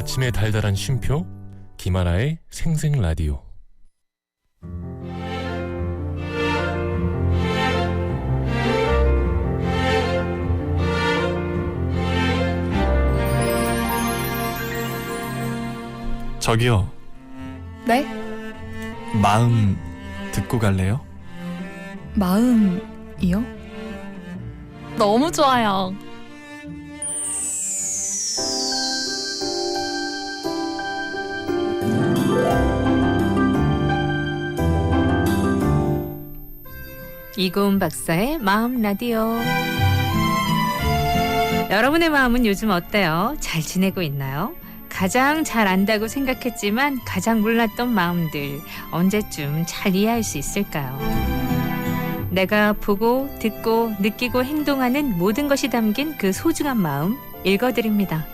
아침의 달달한 쉼표 김하나의 생생라디오. 저기요, 네? 마음 듣고 갈래요? 마음이요? 너무 좋아요. 이고은 박사의 마음 라디오. 여러분의 마음은 요즘 어때요? 잘 지내고 있나요? 가장 잘 안다고 생각했지만 가장 몰랐던 마음들 언제쯤 잘 이해할 수 있을까요? 내가 보고 듣고 느끼고 행동하는 모든 것이 담긴 그 소중한 마음 읽어드립니다.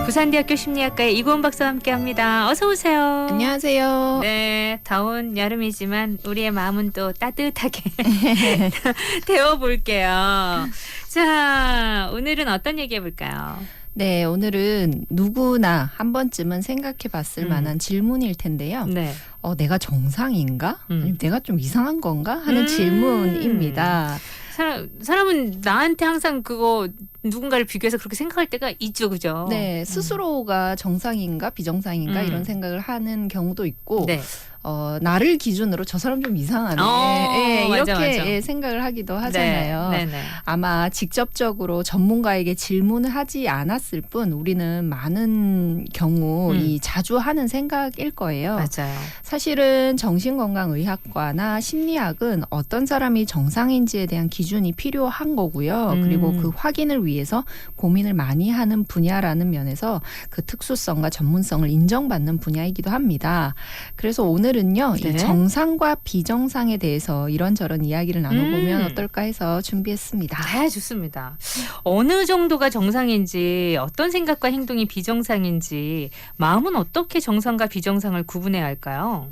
부산대학교 심리학과의 이고은 박사와 함께합니다. 어서 오세요. 안녕하세요. 네, 더운 여름이지만 우리의 마음은 또 따뜻하게 데워볼게요. 자, 오늘은 어떤 얘기 해볼까요? 네, 오늘은 누구나 한 번쯤은 생각해 봤을 만한 질문일 텐데요. 네. 내가 정상인가? 아니면 내가 좀 이상한 건가? 하는 질문입니다. 사람은 나한테 항상 그거 누군가를 비교해서 그렇게 생각할 때가 있죠, 그죠? 네, 스스로가 정상인가 비정상인가 이런 생각을 하는 경우도 있고 네. 나를 기준으로 저 사람 좀 이상하네. 예, 맞아, 이렇게 맞아. 예, 생각을 하기도 하잖아요. 네, 네. 아마 직접적으로 전문가에게 질문을 하지 않았을 뿐 우리는 많은 경우 이 자주 하는 생각일 거예요. 맞아요. 사실은 정신건강의학과나 심리학은 어떤 사람이 정상인지에 대한 기준이 필요한 거고요. 그리고 그 확인을 위해서 고민을 많이 하는 분야라는 면에서 그 특수성과 전문성을 인정받는 분야이기도 합니다. 그래서 오늘은요, 네. 이 정상과 비정상에 대해서 이런저런 이야기를 나눠보면 어떨까 해서 준비했습니다. 네, 좋습니다. 어느 정도가 정상인지, 어떤 생각과 행동이 비정상인지, 마음은 어떻게 정상과 비정상을 구분해야 할까요?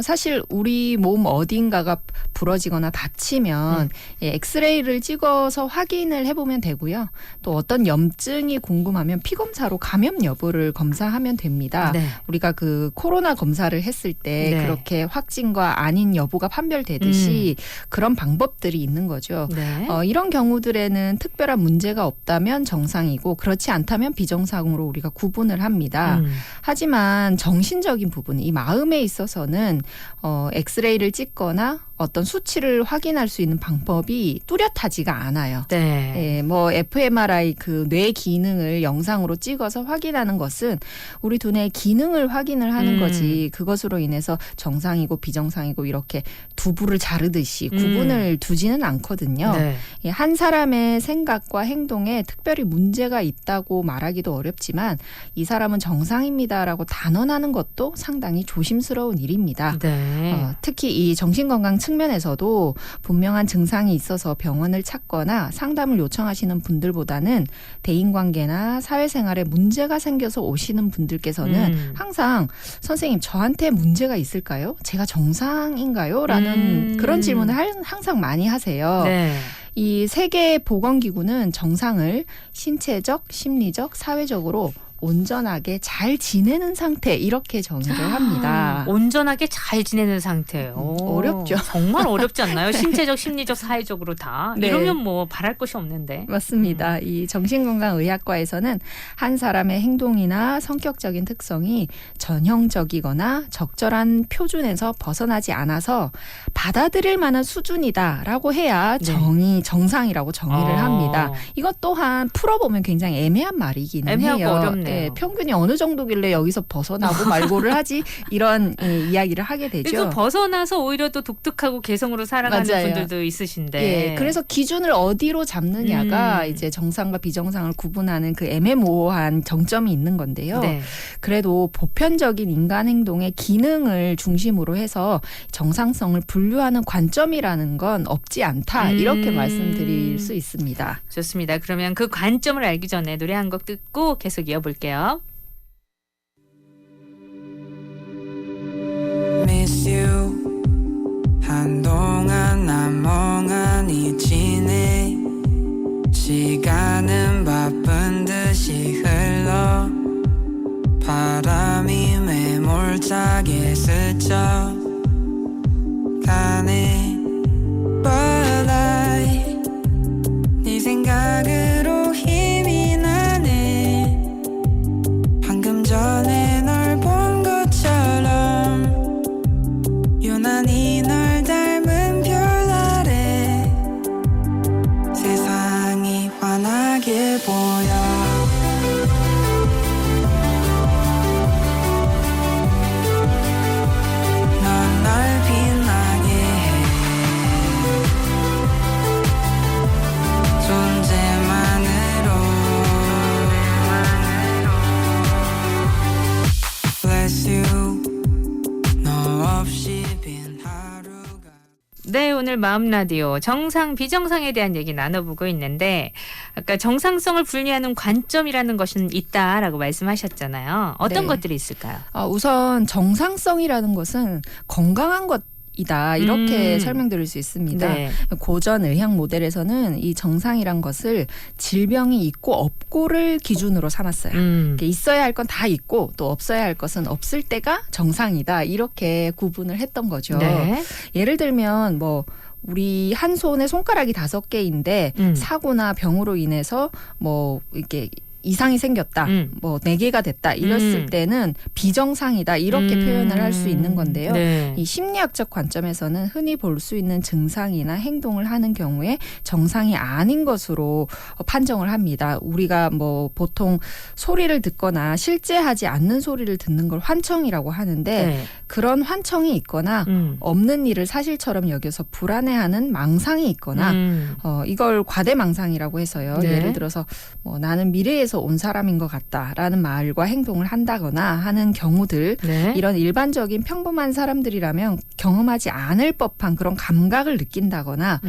사실 우리 몸 어딘가가 부러지거나 다치면 예, 엑스레이를 찍어서 확인을 해보면 되고요. 또 어떤 염증이 궁금하면 피검사로 감염 여부를 검사하면 됩니다. 네. 우리가 그 코로나 검사를 했을 때 네. 그렇게 확진과 아닌 여부가 판별되듯이 그런 방법들이 있는 거죠. 네. 이런 경우들에는 특별한 문제가 없다면 정상이고 그렇지 않다면 비정상으로 우리가 구분을 합니다. 하지만 정신적인 부분, 이 마음에 있어서는 엑스레이를 찍거나 어떤 수치를 확인할 수 있는 방법이 뚜렷하지가 않아요. 네. 예, 뭐 fMRI 그 뇌 기능을 영상으로 찍어서 확인하는 것은 우리 두뇌의 기능을 확인을 하는 거지 그것으로 인해서 정상이고 비정상이고 이렇게 두부를 자르듯이 구분을 두지는 않거든요. 네. 예, 한 사람의 생각과 행동에 특별히 문제가 있다고 말하기도 어렵지만 이 사람은 정상입니다라고 단언하는 것도 상당히 조심스러운 일입니다. 네. 특히 이 정신건강 측면에서도 분명한 증상이 있어서 병원을 찾거나 상담을 요청하시는 분들보다는 대인관계나 사회생활에 문제가 생겨서 오시는 분들께서는 항상 선생님 저한테 문제가 있을까요? 제가 정상인가요? 라는 그런 질문을 항상 많이 하세요. 네. 이 세계보건기구는 정상을 신체적, 심리적, 사회적으로 온전하게 잘 지내는 상태 이렇게 정의를 합니다. 온전하게 잘 지내는 상태예요. 어렵죠. 정말 어렵지 않나요? 신체적, 심리적, 사회적으로 다. 네. 이러면 뭐 바랄 것이 없는데. 맞습니다. 이 정신건강의학과에서는 한 사람의 행동이나 성격적인 특성이 전형적이거나 적절한 표준에서 벗어나지 않아서 받아들일 만한 수준이다라고 해야 정상이라고 정의를 합니다. 이것 또한 풀어보면 굉장히 애매한 말이기는 애매하고 해요. 어렵네요. 네, 평균이 어느 정도길래 여기서 벗어나고 말고를 하지 이런 이야기를 하게 되죠. 그리고 벗어나서 오히려 또 독특하고 개성으로 살아가는 맞아요. 분들도 있으신데. 예, 그래서 기준을 어디로 잡느냐가 이제 정상과 비정상을 구분하는 그 애매모호한 정점이 있는 건데요. 네. 그래도 보편적인 인간 행동의 기능을 중심으로 해서 정상성을 분류하는 관점이라는 건 없지 않다. 이렇게 말씀드릴 수 있습니다. 좋습니다. 그러면 그 관점을 알기 전에 노래 한 곡 듣고 계속 이어볼게요. Miss you 한동안 난 멍하니 지내 시간은 바쁜 듯이 흘러 생각으로 힘이 나네. 방금 전에 널 본 것처럼 유난히 널 닮은 별 아래 세상이 환하게 보여. 넌 날 빛나게 해. 존재만으로 Bless you. 너 없이 빈 하루가. 네, 오늘 마음 라디오 정상 비정상에 대한 얘기 나눠보고 있는데 아까 정상성을 분리하는 관점이라는 것은 있다라고 말씀하셨잖아요. 어떤 네. 것들이 있을까요? 우선 정상성이라는 것은 건강한 것이다 이렇게 설명드릴 수 있습니다. 네. 고전 의학 모델에서는 이 정상이란 것을 질병이 있고 없고를 기준으로 삼았어요. 이렇게 있어야 할 건 다 있고 또 없어야 할 것은 없을 때가 정상이다 이렇게 구분을 했던 거죠. 네. 예를 들면 뭐 우리 한 손에 손가락이 5개인데 사고나 병으로 인해서 뭐 이렇게 이상이 생겼다. 뭐 4개가 됐다. 이랬을 때는 비정상이다. 이렇게 표현을 할 수 있는 건데요. 네. 이 심리학적 관점에서는 흔히 볼 수 있는 증상이나 행동을 하는 경우에 정상이 아닌 것으로 판정을 합니다. 우리가 뭐 보통 소리를 듣거나 실제 하지 않는 소리를 듣는 걸 환청이라고 하는데 네. 그런 환청이 있거나 없는 일을 사실처럼 여겨서 불안해하는 망상이 있거나 이걸 과대망상이라고 해서요. 네. 예를 들어서 뭐 나는 미래에서 온 사람인 것 같다라는 말과 행동을 한다거나 하는 경우들 네. 이런 일반적인 평범한 사람들이라면 경험하지 않을 법한 그런 감각을 느낀다거나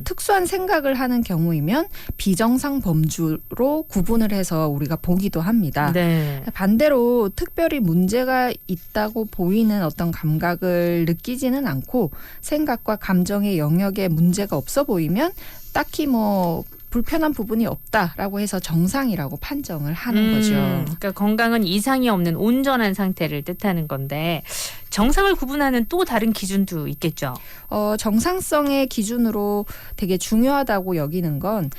특수한 생각을 하는 경우이면 비정상 범주로 구분을 해서 우리가 보기도 합니다. 네. 반대로 특별히 문제가 있다고 보이는 어떤 감각을 느끼지는 않고 생각과 감정의 영역에 문제가 없어 보이면 딱히 뭐 불편한 부분이 없다라고 해서 정상이라고 판정을 하는 거죠. 그러니까 건강은 이상이 없는 온전한 상태를 뜻하는 건데 정상을 구분하는 또 다른 기준도 있겠죠. 정상성의 기준으로 되게 중요하다고 여기는 건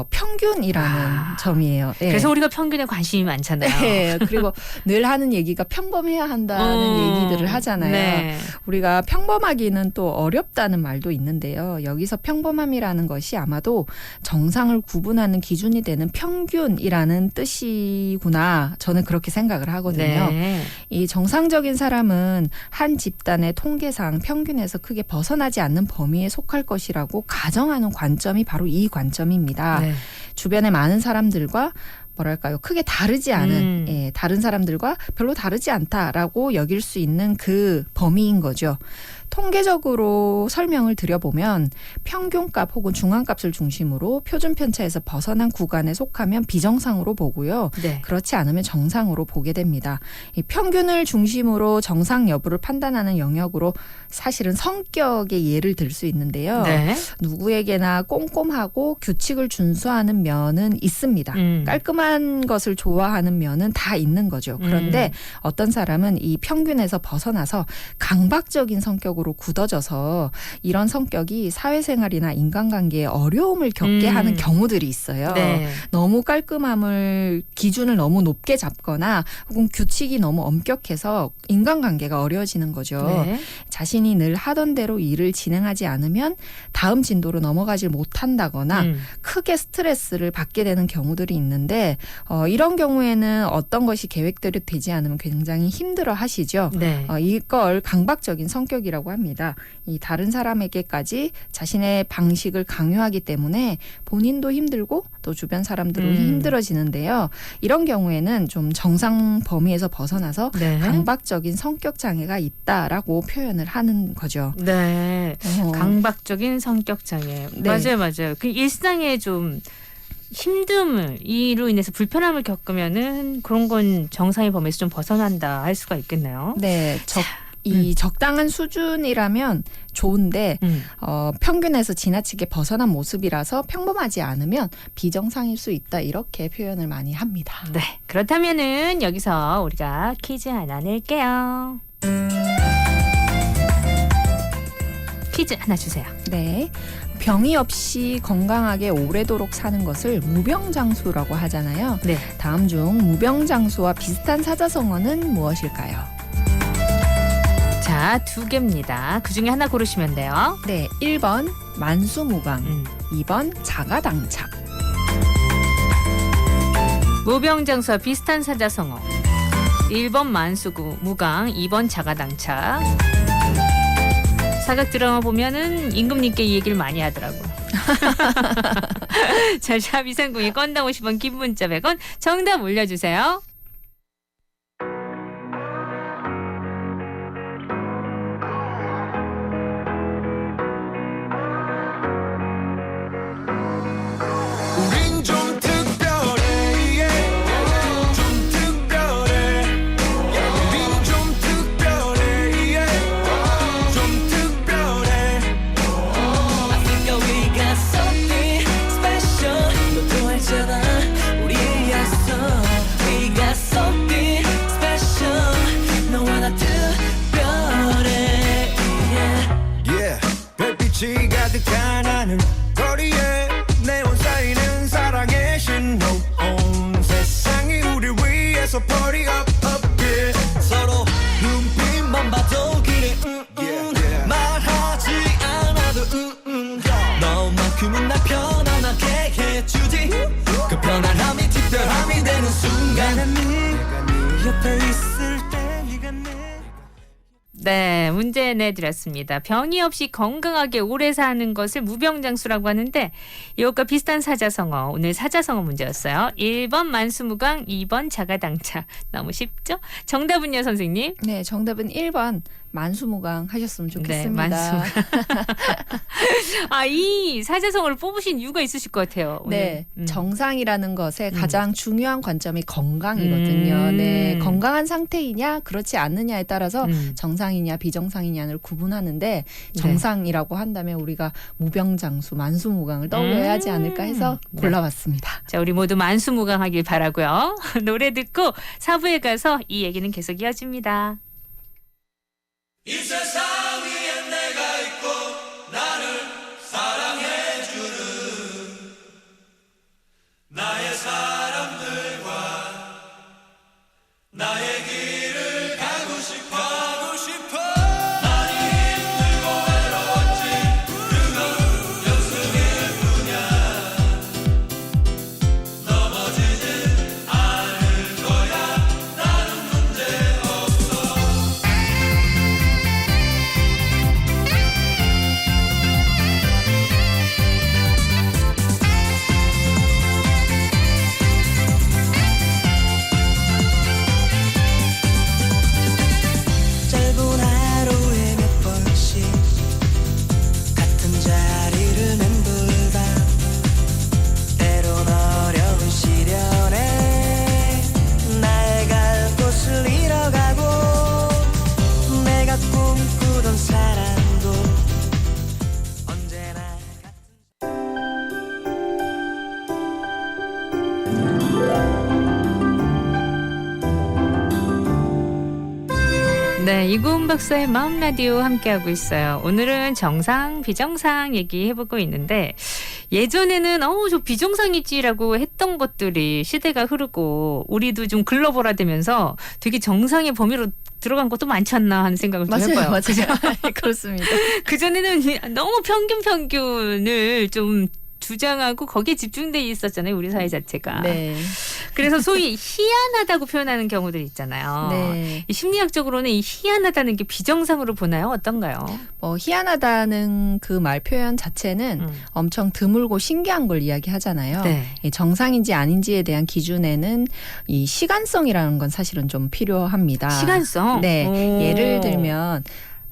평균이라는 점이에요. 네. 그래서 우리가 평균에 관심이 많잖아요. 네. 그리고 늘 하는 얘기가 평범해야 한다는 얘기들을 하잖아요. 네. 우리가 평범하기는 또 어렵다는 말도 있는데요. 여기서 평범함이라는 것이 아마도 정상을 구분하는 기준이 되는 평균이라는 뜻이구나. 저는 그렇게 생각을 하거든요. 네. 이 정상적인 사람은 한 집단의 통계상 평균에서 크게 벗어나지 않는 범위에 속할 것이라고 가정하는 관점이 바로 이 관점입니다. 네. 주변의 많은 사람들과 뭐랄까요, 크게 다르지 않은, 다른 사람들과 별로 다르지 않다라고 여길 수 있는 그 범위인 거죠. 통계적으로 설명을 드려보면 평균값 혹은 중앙값을 중심으로 표준 편차에서 벗어난 구간에 속하면 비정상으로 보고요. 네. 그렇지 않으면 정상으로 보게 됩니다. 이 평균을 중심으로 정상 여부를 판단하는 영역으로 사실은 성격의 예를 들 수 있는데요. 네. 누구에게나 꼼꼼하고 규칙을 준수하는 면은 있습니다. 깔끔한 것을 좋아하는 면은 다 있는 거죠. 그런데 어떤 사람은 이 평균에서 벗어나서 강박적인 성격으로 굳어져서 이런 성격이 사회생활이나 인간관계에 어려움을 겪게 하는 경우들이 있어요. 네. 너무 깔끔함을 기준을 너무 높게 잡거나 혹은 규칙이 너무 엄격해서 인간관계가 어려워지는 거죠. 네. 자신이 늘 하던 대로 일을 진행하지 않으면 다음 진도로 넘어가지 못한다거나 크게 스트레스를 받게 되는 경우들이 있는데 이런 경우에는 어떤 것이 계획대로 되지 않으면 굉장히 힘들어 하시죠. 네. 이걸 강박적인 성격이라고 합니다. 이 다른 사람에게까지 자신의 방식을 강요하기 때문에 본인도 힘들고 또 주변 사람들도 힘들어지는데요. 이런 경우에는 좀 정상 범위에서 벗어나서 네. 강박적인 성격 장애가 있다라고 표현을 하는 거죠. 네. 강박적인 성격 장애. 네. 맞아요. 그 일상에 좀 힘듦을 이로 인해서 불편함을 겪으면은 그런 건 정상의 범위에서 좀 벗어난다 할 수가 있겠네요. 네, 적당한 수준이라면 좋은데 평균에서 지나치게 벗어난 모습이라서 평범하지 않으면 비정상일 수 있다 이렇게 표현을 많이 합니다. 네, 그렇다면은 여기서 우리가 퀴즈 하나 낼게요. 퀴즈 하나 주세요. 네. 병이 없이 건강하게 오래도록 사는 것을 무병장수라고 하잖아요. 네. 다음 중 무병장수와 비슷한 사자성어는 무엇일까요? 자, 2개입니다. 그중에 하나 고르시면 돼요. 네. 1번 만수무강, 2번 자가당착. 무병장수와 비슷한 사자성어. 1번 만수구 무강, 2번 자가당착. 사극 드라마 보면은 임금님께 이 얘기를 많이 하더라고. 자, 샵 이상공의 건당 50원, 긴 문자 100원. 정답 올려주세요. 우린 좀 특별해, 좀 특별해. 우린 좀 특별해, 좀 특별해. I think we got something special. 너도 알잖아, 우리였어. We got something special. 너와 나 특별해. Yeah, 별빛이 가득한 하늘 거리에 네온 사이는 사랑의 신호. 온 세상이 우리 위해서 party up up yeah. 서로 눈빛만 봐도 그래. Yeah, yeah. 말하지 않아도 너만큼은 날 편안하게 해주지. 그 편안함이 특별함이 되는 순간 내가 네 옆에 있을 때 네가 내 네, 문제 내드렸습니다. 병이 없이 건강하게 오래 사는 것을 무병장수라고 하는데 이것과 비슷한 사자성어, 오늘 사자성어 문제였어요. 1번 만수무강, 2번 자가당착. 너무 쉽죠? 정답은요, 선생님? 네, 정답은 1번 만수무강 하셨으면 좋겠습니다. 네, 아, 이 사자성어를 뽑으신 이유가 있으실 것 같아요. 오늘. 네, 정상이라는 것의 가장 중요한 관점이 건강이거든요. 음. 네, 건강한 상태이냐 그렇지 않느냐에 따라서 음. 정상이냐 비정상이냐를 구분하는데 정상이라고 한다면 우리가 무병장수, 만수무강을 떠올려야 하지 않을까 해서 골라봤습니다. 자, 우리 모두 만수무강하길 바라고요. 노래 듣고 4부에 가서 이 얘기는 계속 이어집니다. 이 세상 위에 내가 있고 나를 사랑해주는 나의 사람들과 나의 길을 가고 싶어 많이 힘들고 외로웠지 그건 연습일 뿐이야 넘어지지 않을 거야 나는 문제 없어. 짧은 하루에 몇 번씩 같은 자리를 맴돌다 때론 어려운 시련에 나의 갈 곳을 잃어가고 내가 꿈꾸던 사랑도 언제나 네, 이구은 박사의 마음 라디오 함께하고 있어요. 오늘은 정상, 비정상 얘기해보고 있는데 예전에는 저 비정상이지라고 했던 것들이 시대가 흐르고 우리도 좀 글로벌화되면서 되게 정상의 범위로 들어간 것도 많지 않나 하는 생각을 좀 해봐요. 맞아요. 그렇습니다. 그전에는 너무 평균을 좀 주장하고 거기에 집중돼 있었잖아요. 우리 사회 자체가. 네. 그래서 소위 희한하다고 표현하는 경우들 있잖아요. 네. 이 심리학적으로는 이 희한하다는 게 비정상으로 보나요? 어떤가요? 희한하다는 그 말 표현 자체는 엄청 드물고 신기한 걸 이야기하잖아요. 네. 이 정상인지 아닌지에 대한 기준에는 이 시간성이라는 건 사실은 좀 필요합니다. 시간성? 네. 오. 예를 들면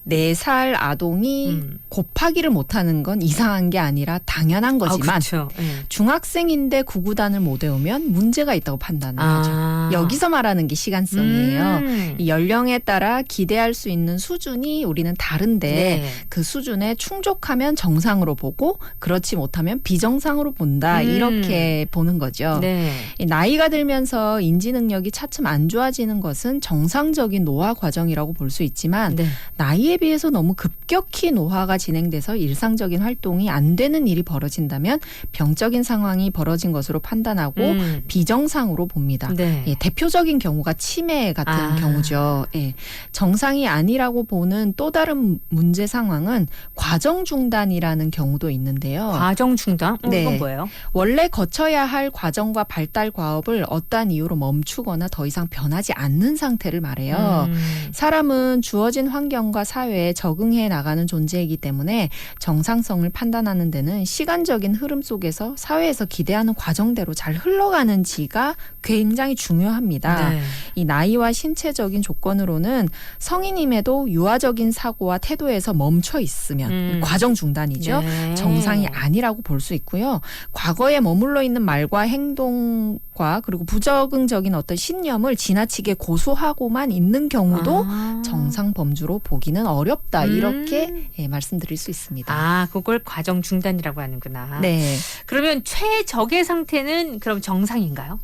4살 아동이 곱하기를 못하는 건 이상한 게 아니라 당연한 거지만 그렇죠. 중학생인데 구구단을 못 외우면 문제가 있다고 판단을 하죠. 여기서 말하는 게 시간성이에요. 이 연령에 따라 기대할 수 있는 수준이 우리는 다른데 네. 그 수준에 충족하면 정상으로 보고 그렇지 못하면 비정상으로 본다. 이렇게 보는 거죠. 네. 이 나이가 들면서 인지 능력이 차츰 안 좋아지는 것은 정상적인 노화 과정이라고 볼 수 있지만 네. 나이에 나이에 비해서 너무 급격히 노화가 진행돼서 일상적인 활동이 안 되는 일이 벌어진다면 병적인 상황이 벌어진 것으로 판단하고 비정상으로 봅니다. 네. 예, 대표적인 경우가 치매 같은 경우죠. 예, 정상이 아니라고 보는 또 다른 문제 상황은 과정 중단이라는 경우도 있는데요. 과정 중단? 네. 이건 뭐예요? 원래 거쳐야 할 과정과 발달 과업을 어떠한 이유로 멈추거나 더 이상 변하지 않는 상태를 말해요. 사람은 주어진 환경과 사회에 적응해 나가는 존재이기 때문에 정상성을 판단하는 데는 시간적인 흐름 속에서 사회에서 기대하는 과정대로 잘 흘러가는지가 굉장히 중요합니다. 네. 이 나이와 신체적인 조건으로는 성인임에도 유아적인 사고와 태도에서 멈춰 있으면 과정 중단이죠. 네. 정상이 아니라고 볼 수 있고요. 과거에 머물러 있는 말과 행동과 그리고 부적응적인 어떤 신념을 지나치게 고수하고만 있는 경우도 정상 범주로 보기는 어렵다. 이렇게 예, 말씀드릴 수 있습니다. 아, 그걸 과정 중단이라고 하는구나. 네. 그러면 최적의 상태는 그럼 정상인가요?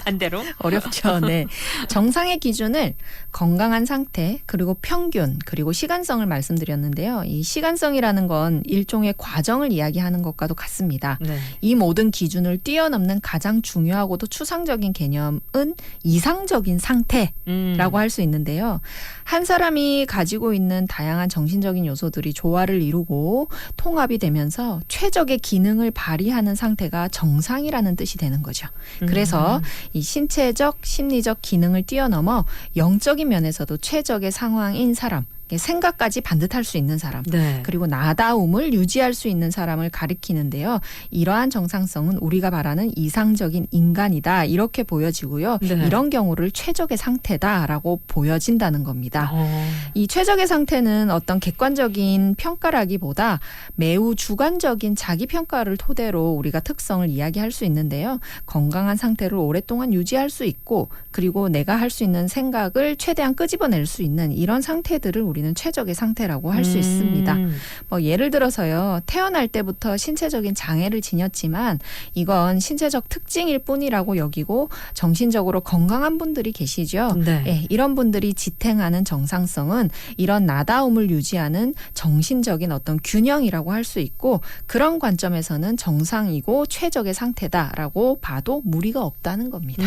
반대로? 어렵죠. 네. 정상의 기준을 건강한 상태, 그리고 평균, 그리고 시간성을 말씀드렸는데요. 이 시간성이라는 건 일종의 과정을 이야기하는 것과도 같습니다. 네. 이 모든 기준을 뛰어넘는 가장 중요하고도 추상적인 개념은 이상적인 상태라고 할 수 있는데요. 한 사람이 가지고 있는 다양한 정신적인 요소들이 조화를 이루고 통합이 되면서 최적의 기능을 발휘하는 상태가 정상이라는 뜻이 되는 거죠. 그래서 이 신체적, 심리적 기능을 뛰어넘어 영적인 면에서도 최적의 상황인 사람, 생각까지 반듯할 수 있는 사람, 네. 그리고 나다움을 유지할 수 있는 사람을 가리키는데요. 이러한 정상성은 우리가 말하는 이상적인 인간이다. 이렇게 보여지고요. 네. 이런 경우를 최적의 상태다라고 보여진다는 겁니다. 어. 이 최적의 상태는 어떤 객관적인 평가라기보다 매우 주관적인 자기 평가를 토대로 우리가 특성을 이야기할 수 있는데요. 건강한 상태를 오랫동안 유지할 수 있고, 그리고 내가 할 수 있는 생각을 최대한 끄집어낼 수 있는 이런 상태들을 우리는 최적의 상태라고 할 수 있습니다. 뭐 예를 들어서요. 태어날 때부터 신체적인 장애를 지녔지만 이건 신체적 특징일 뿐이라고 여기고 정신적으로 건강한 분들이 계시죠. 네. 예, 이런 분들이 지탱하는 정상성은 이런 나다움을 유지하는 정신적인 어떤 균형이라고 할 수 있고, 그런 관점에서는 정상이고 최적의 상태다라고 봐도 무리가 없다는 겁니다.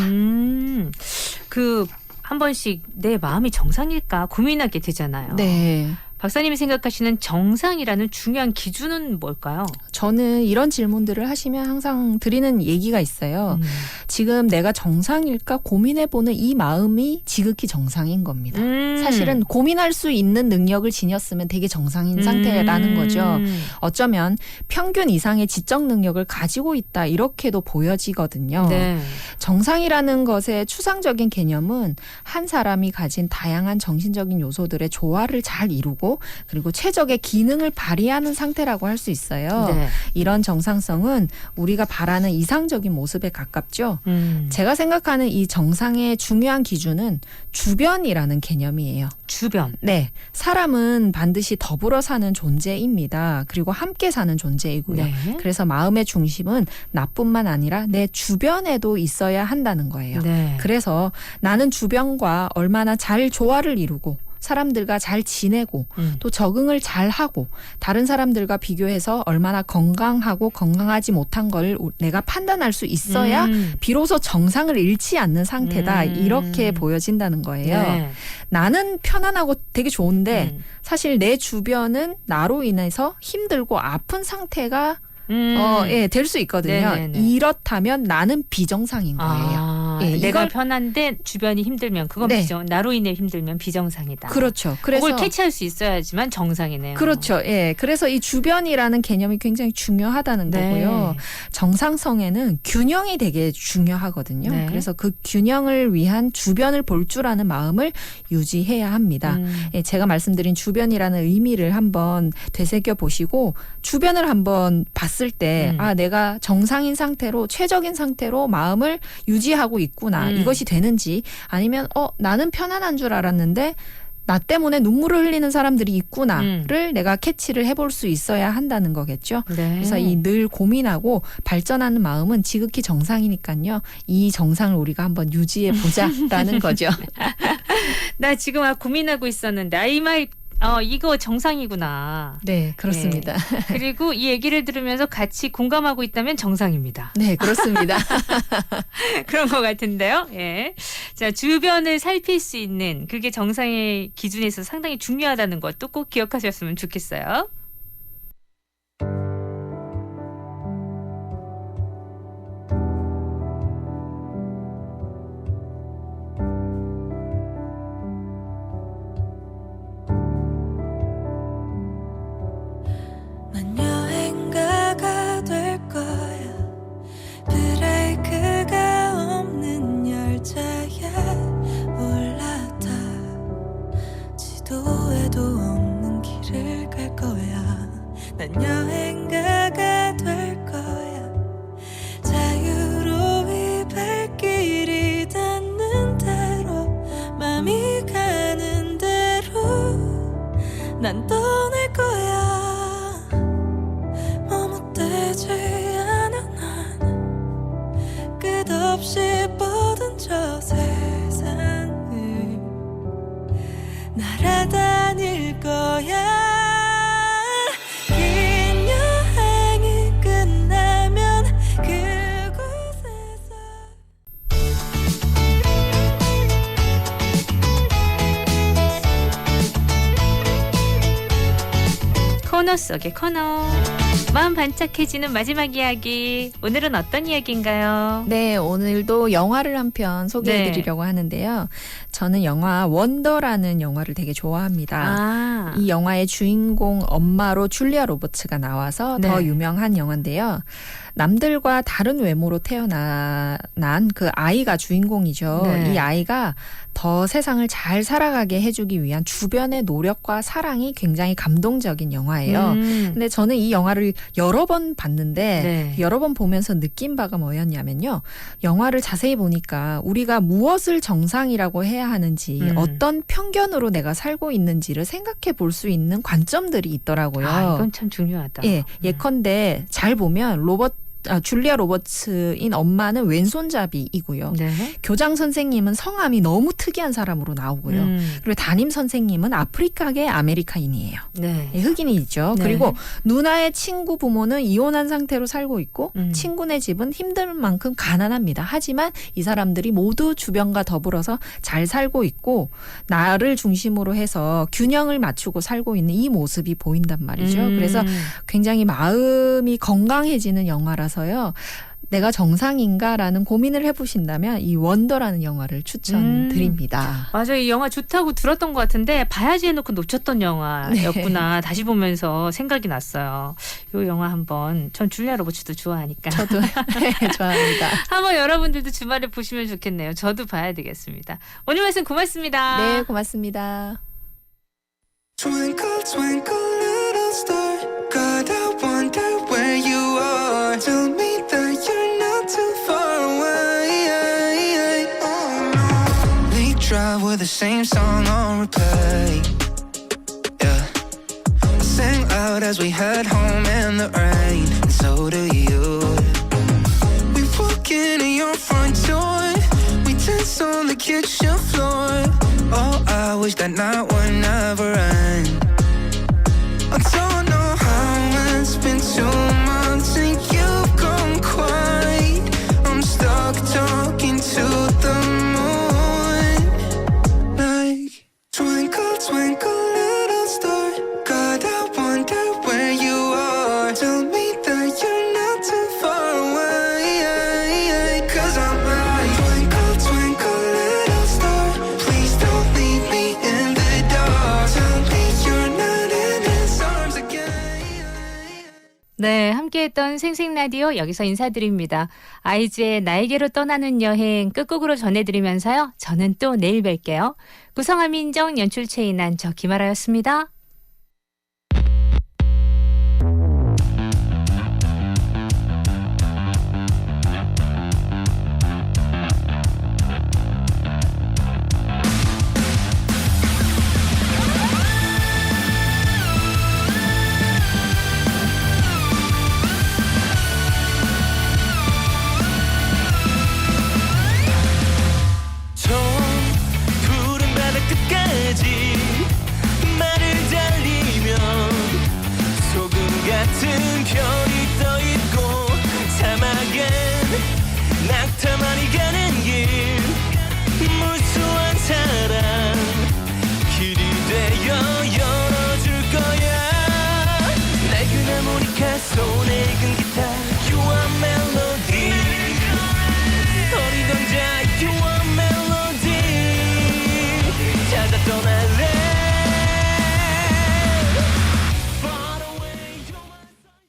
한 번씩 내 마음이 정상일까 고민하게 되잖아요. 네. 박사님이 생각하시는 정상이라는 중요한 기준은 뭘까요? 저는 이런 질문들을 하시면 항상 드리는 얘기가 있어요. 지금 내가 정상일까 고민해보는 이 마음이 지극히 정상인 겁니다. 사실은 고민할 수 있는 능력을 지녔으면 되게 정상인 상태라는 거죠. 어쩌면 평균 이상의 지적 능력을 가지고 있다 이렇게도 보여지거든요. 네. 정상이라는 것의 추상적인 개념은 한 사람이 가진 다양한 정신적인 요소들의 조화를 잘 이루고 그리고 최적의 기능을 발휘하는 상태라고 할 수 있어요. 네. 이런 정상성은 우리가 바라는 이상적인 모습에 가깝죠. 제가 생각하는 이 정상의 중요한 기준은 주변이라는 개념이에요. 주변. 네. 사람은 반드시 더불어 사는 존재입니다. 그리고 함께 사는 존재이고요. 네. 그래서 마음의 중심은 나뿐만 아니라 내 주변에도 있어야 한다는 거예요. 네. 그래서 나는 주변과 얼마나 잘 조화를 이루고 사람들과 잘 지내고 또 적응을 잘 하고 다른 사람들과 비교해서 얼마나 건강하고 건강하지 못한 걸 내가 판단할 수 있어야 비로소 정상을 잃지 않는 상태다. 이렇게 보여진다는 거예요. 네. 나는 편안하고 되게 좋은데 사실 내 주변은 나로 인해서 힘들고 아픈 상태가 예, 될 수 있거든요. 네네네. 이렇다면 나는 비정상인 거예요. 예, 내가 이걸 편한데 주변이 힘들면 그건 네. 나로 인해 힘들면 비정상이다. 그렇죠. 그래서 그걸 캐치할 수 있어야지만 정상이네요. 그렇죠. 예. 그래서 이 주변이라는 개념이 굉장히 중요하다는 네. 거고요. 정상성에는 균형이 되게 중요하거든요. 네. 그래서 그 균형을 위한 주변을 볼 줄 아는 마음을 유지해야 합니다. 예, 제가 말씀드린 주변이라는 의미를 한번 되새겨 보시고 주변을 한번 봤을 때 내가 정상인 상태로 최적인 상태로 마음을 유지하고 있구나. 이것이 되는지 아니면 나는 편안한 줄 알았는데 나 때문에 눈물을 흘리는 사람들이 있구나를 내가 캐치를 해볼 수 있어야 한다는 거겠죠. 네. 그래서 이 늘 고민하고 발전하는 마음은 지극히 정상이니까요. 이 정상을 우리가 한번 유지해 보자라는 거죠. 나 지금 고민하고 있었는데 이거 정상이구나. 네, 그렇습니다. 그리고 이 얘기를 들으면서 같이 공감하고 있다면 정상입니다. 네, 그렇습니다. 그런 것 같은데요. 예. 자, 주변을 살필 수 있는 그게 정상의 기준에서 상당히 중요하다는 것도 꼭 기억하셨으면 좋겠어요. 난 여행가가 될 거야. 브레이크가 없는 열차에 올라타 지도에도 없는 길을 갈 거야. 난 여행가가 될 거야. 자유로이 발길이 닿는 대로 맘이 가는 대로 난 떠날 거야. 머뭇대지 않아 난 끝없이 뻗은 저 세상을 날아다닐 거야. 긴 여행이 끝나면 그곳에서 코너 속의 코너. 마음 반짝해지는 마지막 이야기. 오늘은 어떤 이야기인가요? 네, 오늘도 영화를 한 편 소개해드리려고 하는데요. 저는 영화 원더라는 영화를 되게 좋아합니다. 이 영화의 주인공 엄마로 줄리아 로버츠가 나와서 네. 더 유명한 영화인데요. 남들과 다른 외모로 태어난 그 아이가 주인공이죠. 네. 이 아이가 더 세상을 잘 살아가게 해주기 위한 주변의 노력과 사랑이 굉장히 감동적인 영화예요. 근데 저는 이 영화를 여러 번 봤는데 네. 여러 번 보면서 느낀 바가 뭐였냐면요. 영화를 자세히 보니까 우리가 무엇을 정상이라고 해야 하는지 어떤 편견으로 내가 살고 있는지를 생각해 볼 수 있는 관점들이 있더라고요. 이건 참 중요하다. 예, 예컨대 잘 보면 줄리아 로버츠인 엄마는 왼손잡이이고요. 네. 교장 선생님은 성함이 너무 특이한 사람으로 나오고요. 그리고 담임 선생님은 아프리카계 아메리카인이에요. 네. 예, 흑인이죠. 네. 그리고 누나의 친구 부모는 이혼한 상태로 살고 있고 친구네 집은 힘들 만큼 가난합니다. 하지만 이 사람들이 모두 주변과 더불어서 잘 살고 있고 나를 중심으로 해서 균형을 맞추고 살고 있는 이 모습이 보인단 말이죠. 그래서 굉장히 마음이 건강해지는 영화라서요. 내가 정상인가라는 고민을 해보신다면 이 원더라는 영화를 추천드립니다. 맞아요. 이 영화 좋다고 들었던 것 같은데 봐야지 해놓고 놓쳤던 영화였구나. 다시 보면서 생각이 났어요. 이 영화 한번 전 줄리아 로버츠도 좋아하니까 저도 네, 좋아합니다. 한번 여러분들도 주말에 보시면 좋겠네요. 저도 봐야 되겠습니다. 오늘 말씀 고맙습니다. 네, 고맙습니다. Twinkle, twinkle, little star. God, I wonder where you are. Tell me that you're not too far away. Oh no. We drive with the same song on replay. Yeah. I sang loud as we head home in the rain, and so do you. We walk into your front door. We dance on the kitchen floor. Oh, I wish that night would never end. I don't know how it's been 2 months and you've gone quiet. I'm stuck talking to the moon. Like twinkle, twinkle, little star. God, I wonder where you are. Tell me that you're not too far away. 'Cause I'm like twinkle, twinkle, little star. Please don't leave me in the dark. Tell me you're not in his arms again. 네, 함께했던 생생라디오 여기서 인사드립니다. 아이즈의 나에게로 떠나는 여행 끝곡으로 전해드리면서요. 저는 또 내일 뵐게요. 구성함 인정 연출 최인한 저 김아라였습니다.